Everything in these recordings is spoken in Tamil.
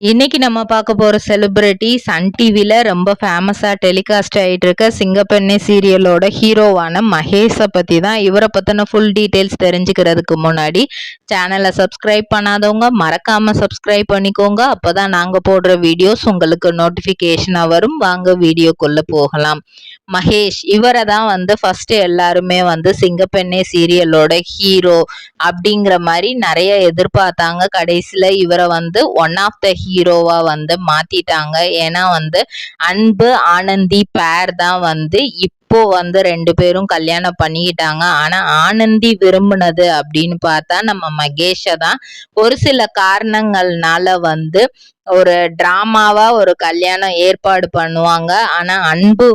இன்னைக்கு நம்ம பார்க்க போற செலிபிரிட்டி சன் டிவில ரொம்ப ஃபேமஸா டெலிகாஸ்ட் ஆயிட்டு இருக்க சிங்கப்பெண்ணே சீரியலோட ஹீரோவான மகேஷை பத்தி தான். இவரை பத்தின ஃபுல் டீடைல்ஸ் தெரிஞ்சுக்கிறதுக்கு முன்னாடி சேனலை சப்ஸ்கிரைப் பண்ணாதவங்க மறக்காம சப்ஸ்கிரைப் பண்ணிக்கோங்க. அப்பதான் நாங்க போடுற வீடியோஸ் உங்களுக்கு நோட்டிபிகேஷனா வரும். வாங்க வீடியோக்குள்ள போகலாம். மகேஷ் இவரை தான் ஃபர்ஸ்ட் எல்லாருமே சிங்கப்பெண்ணே சீரியலோட ஹீரோ அப்படிங்கிற மாதிரி நிறைய எதிர்பார்த்தாங்க. கடைசியில இவரை ஒன் ஆஃப் த ஹீரோவா மாத்திட்டாங்க. ஏன்னா அன்பு ஆனந்தி பேர் தான் இப்போ ரெண்டு பேரும் கல்யாணம் பண்ணிக்கிட்டாங்க. ஆனா ஆனந்தி விரும்பினது அப்படின்னு பார்த்தா நம்ம மகேஷ தான். ஒரு சில காரணங்கள்னால ஒரு டிராமாவா ஒரு கல்யாணம் ஏற்பாடு பண்ணுவாங்க. ஆனா அன்பு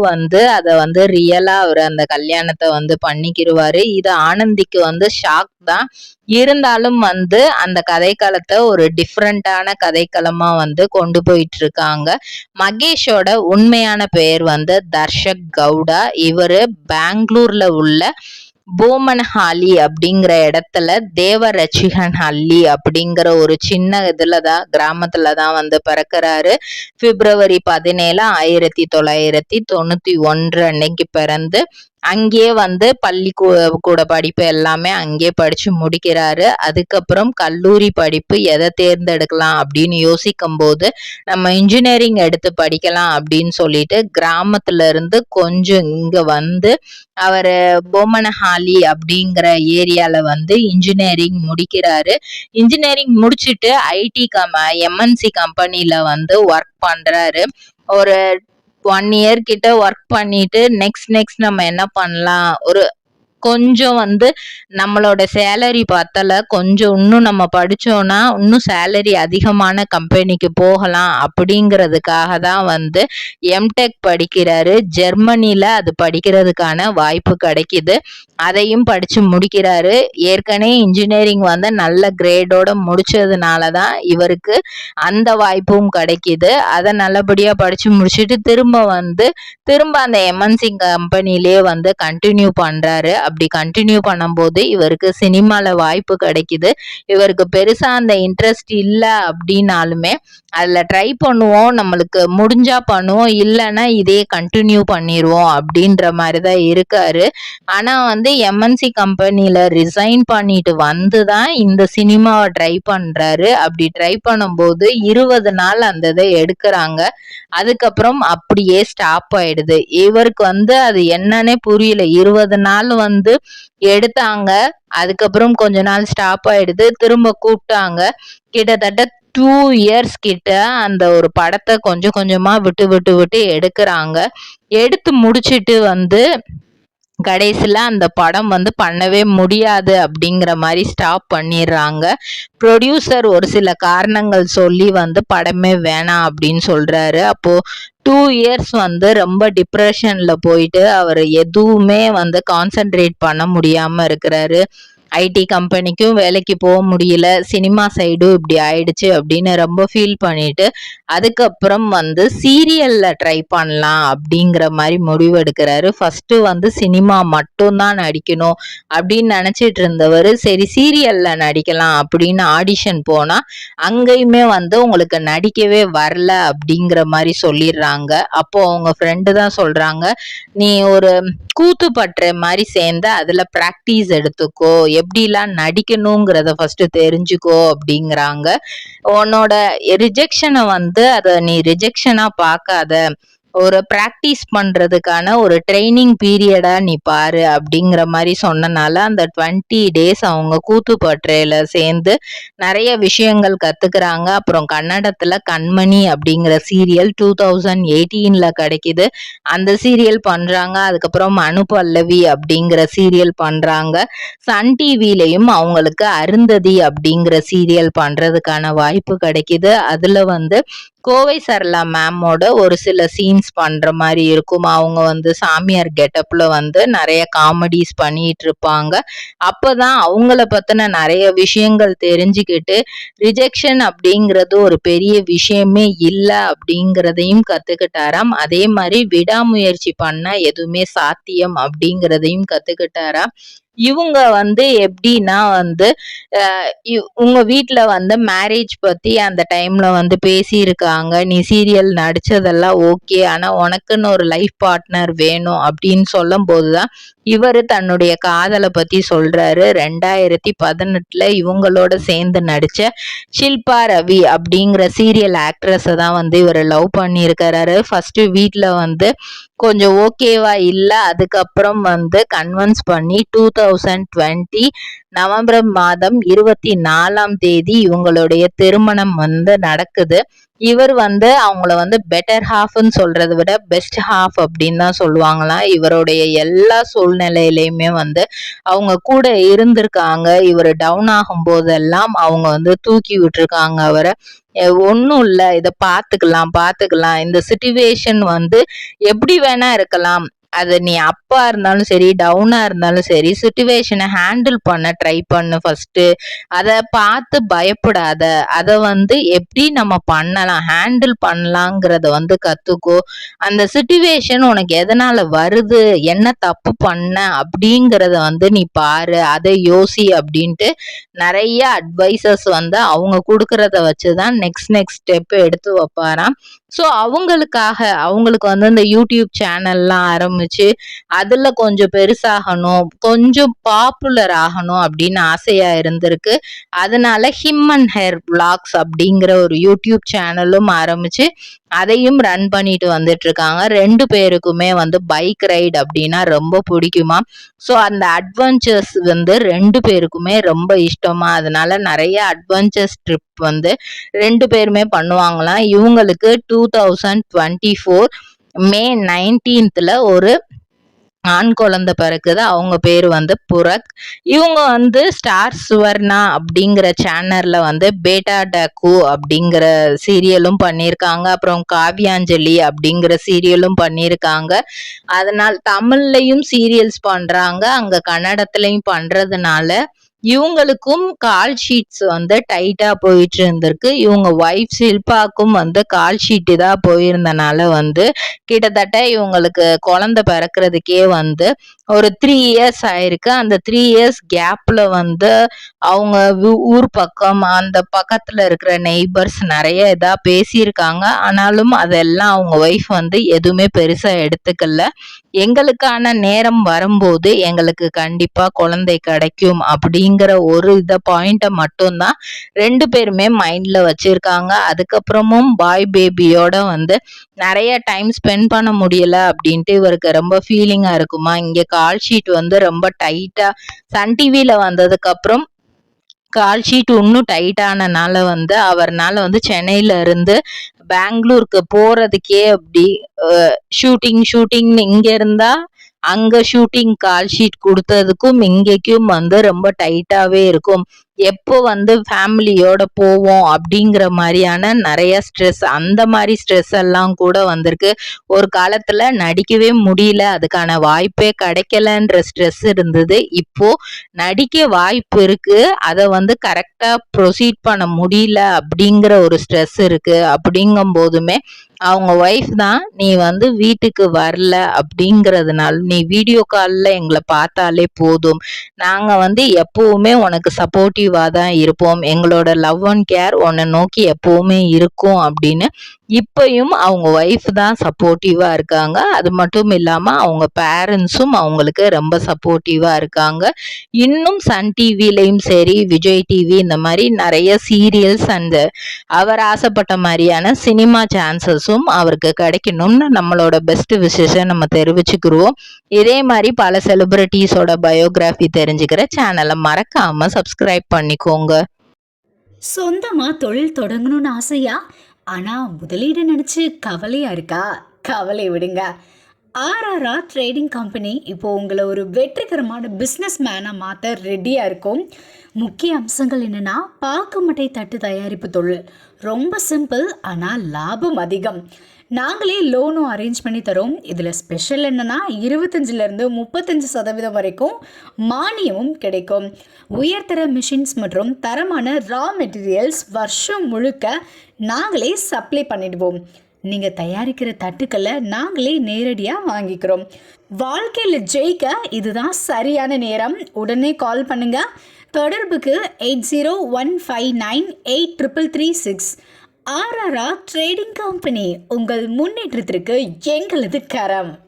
அத ரியலா அவர் அந்த கல்யாணத்தை பண்ணிக்கிருவாரு. இது ஆனந்திக்கு ஷாக் தான். இருந்தாலும் அந்த கதைக்களத்தை ஒரு டிஃப்ரெண்டான கதைக்களமா கொண்டு போயிட்டு இருக்காங்க. மகேஷோட உண்மையான பெயர் தர்ஷக் கவுடா. இவரு பெங்களூர்ல உள்ள போமன்ஹாலி அப்படிங்கிற இடத்துல தேவரட்சிகன் ஹள்ளி அப்படிங்கிற ஒரு சின்ன இதுலதான் கிராமத்துலதான் பிறக்கிறாரு. பிப்ரவரி 17, 1991 அன்னைக்கு பிறந்து அங்கேயே பள்ளி கூட படிப்பு எல்லாமே அங்கேயே படிச்சு முடிக்கிறாரு. அதுக்கப்புறம் கல்லூரி படிப்பு எதை தேர்ந்தெடுக்கலாம் அப்படின்னு யோசிக்கும் போது நம்ம இன்ஜினியரிங் எடுத்து படிக்கலாம் அப்படின்னு சொல்லிட்டு கிராமத்துல இருந்து கொஞ்சம் இங்க அவரு பொம்மனஹாலி அப்படிங்கிற ஏரியால இன்ஜினியரிங் முடிக்கிறாரு. இன்ஜினியரிங் முடிச்சுட்டு ஐடி எம்என்சி கம்பெனில ஒர்க் பண்றாரு. ஒரு 1 year கிட்ட ஒர்க் பண்ணிட்டு நெக்ஸ்ட் நம்ம என்ன பண்ணலாம், ஒரு கொஞ்சம் நம்மளோட சேலரி பத்தல, கொஞ்சம் இன்னும் நம்ம படிச்சோம்னா இன்னும் சேலரி அதிகமான கம்பெனிக்கு போகலாம் அப்படிங்கிறதுக்காக தான் எம்டெக் படிக்கிறாரு. ஜெர்மனில அது படிக்கிறதுக்கான வாய்ப்பு கிடைக்குது. அதையும் படிச்சு முடிக்கிறாரு. ஏற்கனவே இன்ஜினியரிங் நல்ல கிரேடோட முடிச்சதுனால தான் இவருக்கு அந்த வாய்ப்பும் கிடைக்குது. அதை நல்லபடியா படிச்சு முடிச்சுட்டு திரும்ப அந்த எம்என்சி கம்பெனிலேயே கண்டினியூ பண்றாரு. அப்படி கண்டினியூ பண்ணும்போது இவருக்கு சினிமால வாய்ப்பு கிடைக்குது. இவருக்கு பெருசா அந்த இன்ட்ரெஸ்ட் இல்லை அப்படின்னாலுமே அதுல ட்ரை பண்ணுவோம், நம்மளுக்கு முடிஞ்சா பண்ணுவோம், இல்லைன்னா இதே கண்டினியூ பண்ணிடுவோம் அப்படின்ற மாதிரிதான் இருக்காரு. ஆனா எம்என்சி கம்பெனில ரிசைன் பண்ணிட்டு தான் இந்த சினிமாவை ட்ரை பண்றாரு. அப்படி ட்ரை பண்ணும்போது 20 நாள் அந்த இதை எடுக்கிறாங்க. அதுக்கப்புறம் அப்படியே ஸ்டாப் ஆயிடுது. இவருக்கு அது என்னன்னே புரியல. 20 நாள் எடுத்தாங்க, அதுக்கப்புறம் கொஞ்ச நாள் ஸ்டாப் ஆயிடுது, திரும்ப கூப்பிட்டாங்க. கிட்டத்தட்ட 2 years கிட்ட அந்த ஒரு படத்தை கொஞ்சம் கொஞ்சமா விட்டு எடுக்கிறாங்க. எடுத்து முடிச்சிட்டு கடைசியில அந்த படம் பண்ணவே முடியாது அப்படிங்கிற மாதிரி ஸ்டாப் பண்ணிடுறாங்க. ப்ரொடியூசர் ஒரு சில காரணங்கள் சொல்லி படமே வேணாம் அப்படின்னு சொல்றாரு. அப்போ 2 years ரொம்ப டிப்ரெஷன்ல போயிட்டு அவர் எதுவுமே கான்சென்ட்ரேட் பண்ண முடியாம இருக்கிறாரு. ஐடி கம்பெனிக்கும் வேலைக்கு போக முடியல, சினிமா சைடும் இப்படி ஆயிடுச்சு அப்படின்னு ரொம்ப ஃபீல் பண்ணிட்டு அதுக்கப்புறம் சீரியல்ல ட்ரை பண்ணலாம் அப்படிங்கிற மாதிரி முடிவு எடுக்கிறாரு. ஃபர்ஸ்ட் சினிமா மட்டும்தான் நடிக்கணும் அப்படின்னு நினைச்சிட்டு இருந்தவர் சரி சீரியல்ல நடிக்கலாம் அப்படின்னு ஆடிஷன் போனா அங்கேயுமே உங்களுக்கு நடிக்கவே வரல அப்படிங்கிற மாதிரி சொல்லிடுறாங்க. அப்போ அவங்க ஃப்ரெண்டு தான் சொல்றாங்க, நீ ஒரு கூத்து பற்ற மாதிரி சேர்ந்து அதுல பிராக்டிஸ் எடுத்துக்கோ, எப்படிலாம் நடிக்கணுங்கிறத ஃபர்ஸ்ட் தெரிஞ்சுக்கோ அப்படிங்கிறாங்க. உன்னோட ரிஜெக்ஷனை அதை நீ ரிஜெக்ஷனா பார்க்காத, ஒரு பிராக்டிஸ் பண்றதுக்கான ஒரு ட்ரைனிங் பீரியடா நீ பாரு அப்படிங்கிற மாதிரி சொன்னனால அந்த 20 days அவங்க கூத்துப்பற்றையில சேர்ந்து நிறைய விஷயங்கள் கத்துக்கிறாங்க. அப்புறம் கன்னடத்துல கண்மணி அப்படிங்கிற சீரியல் 2018 கிடைக்குது. அந்த சீரியல் பண்றாங்க. அதுக்கப்புறம் அனுபல்லவி அப்படிங்கிற சீரியல் பண்றாங்க. சன் டிவிலையும் அவங்களுக்கு அருந்ததி அப்படிங்கிற சீரியல் பண்றதுக்கான வாய்ப்பு கிடைக்குது. அதுல கோவை சரளா மேமோட ஒரு சில சீன்ஸ் பண்ற மாதிரி இருக்கும். அவங்க சாமியார் கெட்டப்ல நிறைய காமெடிஸ் பண்ணிட்டு இருப்பாங்க. அப்பதான் அவங்கள பத்தின நிறைய விஷயங்கள் தெரிஞ்சுக்கிட்டு ரிஜெக்ஷன் அப்படிங்கிறது ஒரு பெரிய விஷயமே இல்லை அப்படிங்கிறதையும் கத்துக்கிட்டாராம். அதே மாதிரி விடாமுயற்சி பண்ண எதுவுமே சாத்தியம் அப்படிங்கிறதையும் கத்துக்கிட்டாராம். இவங்க வந்து எப்படின்னா வந்து உங்க வீட்ல வந்து மேரேஜ் பத்தி அந்த டைம்ல வந்து பேசியிருக்காங்க. நீ சீரியல் நடிச்சதெல்லாம் ஓகே. ஆனா உனக்குன்னு ஒரு லைஃப் பார்ட்னர் வேணும் அப்படின்னு சொல்லும்போதுதான் இவரு தன்னுடைய காதல பத்தி சொல்றாரு. 2018ல இவங்களோட சேர்ந்து நடிச்ச ஷில்பா ரவி அப்படிங்கிற சீரியல் ஆக்ட்ரஸ தான் வந்து இவரு லவ் பண்ணியிருக்கிறாரு. ஃபர்ஸ்ட் வீட்ல வந்து கொஞ்சம் ஓகேவா இல்ல. அதுக்கப்புறம் வந்து கன்வின்ஸ் பண்ணி 2020 நவம்பர் மாதம் 24ஆம் தேதி இவங்களுடைய திருமணம் வந்து நடக்குது. இவர் வந்து அவங்கள வந்து பெட்டர் ஹாஃப்ன்னு சொல்றத விட பெஸ்ட் ஹாஃப் அப்படின்னு தான் சொல்லுவாங்களாம். இவருடைய எல்லா சூழ்நிலையிலயுமே வந்து அவங்க கூட இருந்திருக்காங்க. இவர் டவுன் ஆகும் போதெல்லாம் அவங்க வந்து தூக்கி விட்டுருக்காங்க அவரை. ஒன்னும் இல்ல, இத பாத்துக்கலாம், இந்த சிச்சுவேஷன் வந்து எப்படி வேணா இருக்கலாம். அது நீ அப்பா இருந்தாலும் சரி, டவுனா இருந்தாலும் சரி, சிச்சுவேஷனை ஹேண்டில் பண்ண ட்ரை பண்ணு ஃபர்ஸ்ட். அத பார்த்து பயப்படாத. அத வந்து எப்படி நம்ம பண்ணலாம், ஹேண்டில் பண்ணலாங்கிறத வந்து கத்துக்கோ. அந்த சிச்சுவேஷன் உனக்கு எதனால வருது, என்ன தப்பு பண்ண அப்படிங்கறத வந்து நீ பாரு, அதை யோசி அப்படின்ட்டு நிறைய அட்வைசஸ் வந்து அவங்க கொடுக்கறத வச்சுதான் நெக்ஸ்ட் ஸ்டெப் எடுத்து வைப்பாராம். ஸோ அவங்களுக்கு வந்து இந்த யூடியூப் சேனல்லாம் ஆரம்பிச்சு அதுல கொஞ்சம் பெருசாகணும், கொஞ்சம் பாப்புலர் ஆகணும் அப்படின்னு ஆசையா இருந்திருக்கு. அதனால ஹிம் அண்ட் ஹேர் விளாக்ஸ் அப்படிங்கிற ஒரு யூடியூப் சேனலும் ஆரம்பிச்சு அதையும் ரன் பண்ணிட்டு வந்துட்டு இருக்காங்க. 2 பேருக்குமே வந்து பைக் ரைட் அப்படின்னா ரொம்ப பிடிக்குமா. ஸோ அந்த அட்வென்ச்சர்ஸ் வந்து 2 பேருக்குமே ரொம்ப இஷ்டமா. அதனால நிறைய அட்வென்ச்சர்ஸ் ட்ரிப் வந்து 2 பேருமே பண்ணுவாங்களாம். இவங்களுக்கு 2024 மே 19ல ஒரு ஆண் குழந்தை பிறக்குது. அவங்க பேரு வந்து புரக். இவங்க வந்து ஸ்டார் சுவர்ணா அப்படிங்கிற சேனல்ல வந்து பேட்டா டக்கு அப்படிங்கிற சீரியலும் பண்ணியிருக்காங்க. அப்புறம் காவியாஞ்சலி அப்படிங்கிற சீரியலும் பண்ணியிருக்காங்க. அதனால் தமிழ்லையும் சீரியல்ஸ் பண்றாங்க, அங்க கன்னடத்திலையும் பண்றதுனால இவங்களுக்கும் கால் ஷீட்ஸ் வந்து டைட்டா போயிட்டு இருந்திருக்கு. இவங்க ஒய்ஃப் ஷில்பாக்கும் வந்து கால் ஷீட்டு தான் போயிருந்தனால வந்து கிட்டத்தட்ட இவங்களுக்கு குழந்தை பிறக்கிறதுக்கே வந்து ஒரு 3 இயர்ஸ் ஆயிருக்கு. அந்த 3 இயர்ஸ் கேப்ல வந்து அவங்க ஊர் பக்கம் அந்த பக்கத்துல இருக்கிற நெய்பர்ஸ் நிறைய இதா பேசியிருக்காங்க. ஆனாலும் அதெல்லாம் அவங்க ஒய்ஃப் வந்து எதுவுமே பெருசா எடுத்துக்கல. எங்களுக்கான நேரம் வரும்போது எங்களுக்கு கண்டிப்பா குழந்தை கிடைக்கும் அப்படிங்கிற ஒரு பாயிண்ட மட்டும்தான் 2 பேருமே மைண்ட்ல வச்சிருக்காங்க. அதுக்கப்புறமும் பாய் பேபியோட வந்து நிறைய டைம் ஸ்பெண்ட் பண்ண முடியல அப்படின்ட்டு இவருக்கு ரொம்ப ஃபீலிங்கா இருக்குமா. இங்க கால் ஷீட் வந்து ரொம்ப டைட்டா சன் டிவில வந்ததுக்கு அப்புறம் கால் ஷீட் இன்னும் டைட் ஆனனால வந்து அவர்னால வந்து சென்னையில இருந்து பெங்களூருக்கு போறதுக்கே அப்படி ஷூட்டிங் இங்க இருந்தா அங்க ஷூட்டிங் கால் ஷீட் கொடுத்ததுக்கும் இங்கேக்கும் வந்து ரொம்ப டைட்டாவே இருக்கும். எப்போ வந்து ஃபேமிலியோட போவோம் அப்படிங்கிற மாதிரியான நிறைய ஸ்ட்ரெஸ், அந்த மாதிரி ஸ்ட்ரெஸ் எல்லாம் கூட வந்திருக்கு. ஒரு காலத்துல நடிக்கவே முடியல, அதுக்கான வாய்ப்பே கிடைக்கலன்ற ஸ்ட்ரெஸ் இருந்தது. இப்போ நடிக்க வாய்ப்பு இருக்கு, அதை வந்து கரெக்டா ப்ரொசீட் பண்ண முடியல அப்படிங்கிற ஒரு ஸ்ட்ரெஸ் இருக்கு. அப்படிங்கும் போதுமே அவங்க ஒய்ஃப் தான், நீ வந்து வீட்டுக்கு வரல அப்படிங்கிறதுனால நீ வீடியோ காலில் எங்களை பார்த்தாலே போதும், நாங்க வந்து எப்பவுமே உனக்கு சப்போர்ட்டிவா தான் இருப்போம், எங்களோட லவ் அண்ட் கேர் உன்னை நோக்கி எப்பவுமே இருக்கும் அப்படின்னு இப்பயும் அவங்க ஒய்ஃப் தான் சப்போர்ட்டிவா இருக்காங்க. அது மட்டும் இல்லாம அவங்க பேரண்ட்ஸும் அவங்களுக்கு ரொம்ப சப்போர்ட்டிவா இருக்காங்க. இன்னும் சன் டிவிலையும் சரி, விஜய் டிவி, இந்த மாதிரி நிறைய சீரியல்ஸ் அண்ட் அவர் ஆசைப்பட்ட மாதிரியான சினிமா சான்சஸும் அவருக்கு கிடைக்கணும்னு நம்மளோட பெஸ்ட் விஷஸை நம்ம தெரிவிச்சுக்கிறோம். இதே மாதிரி பல செலிபிரிட்டிஸோட பயோகிராஃபி தெரிஞ்சுக்கிற சேனலை மறக்காம சப்ஸ்கிரைப் பண்ணிக்கோங்க. சொந்தமா தொழில் தொடங்கணும்னு ஆசையா? ஆனா முதலீடு நினைச்சு கவலையா இருக்கா? கவலை விடுங்க. ஆர்ஆர்ஆர் ட்ரேடிங் கம்பெனி இப்போ உங்களை ஒரு வெற்றிகரமான பிஸ்னஸ் மேனாக மாற்ற ரெடியாக இருக்கும். முக்கிய அம்சங்கள் என்னென்னா, பாக்குமட்டை தட்டு தயாரிப்பு தொழில் ரொம்ப சிம்பிள், ஆனால் லாபம் அதிகம். நாங்களே லோனும் அரேஞ்ச் பண்ணி தரோம். இதில் ஸ்பெஷல் என்னென்னா 25லேருந்து 35% வரைக்கும் மானியமும் கிடைக்கும். உயர்தர மிஷின்ஸ் மற்றும் தரமான ரா மெட்டீரியல்ஸ் வருஷம் முழுக்க நாங்களே சப்ளை பண்ணிடுவோம். நீங்கள் தயாரிக்கிற தட்டுக்களை நாங்களே நேரடியாக வாங்கிக்கிறோம். வாழ்க்கையில் ஜெயிக்க இதுதான் சரியான நேரம். உடனே கால் பண்ணுங்க. தொடர்புக்கு 8015983336. RRR ட்ரேடிங் கம்பெனி, உங்கள் முன்னேற்றத்திற்கு எங்களது கரம்.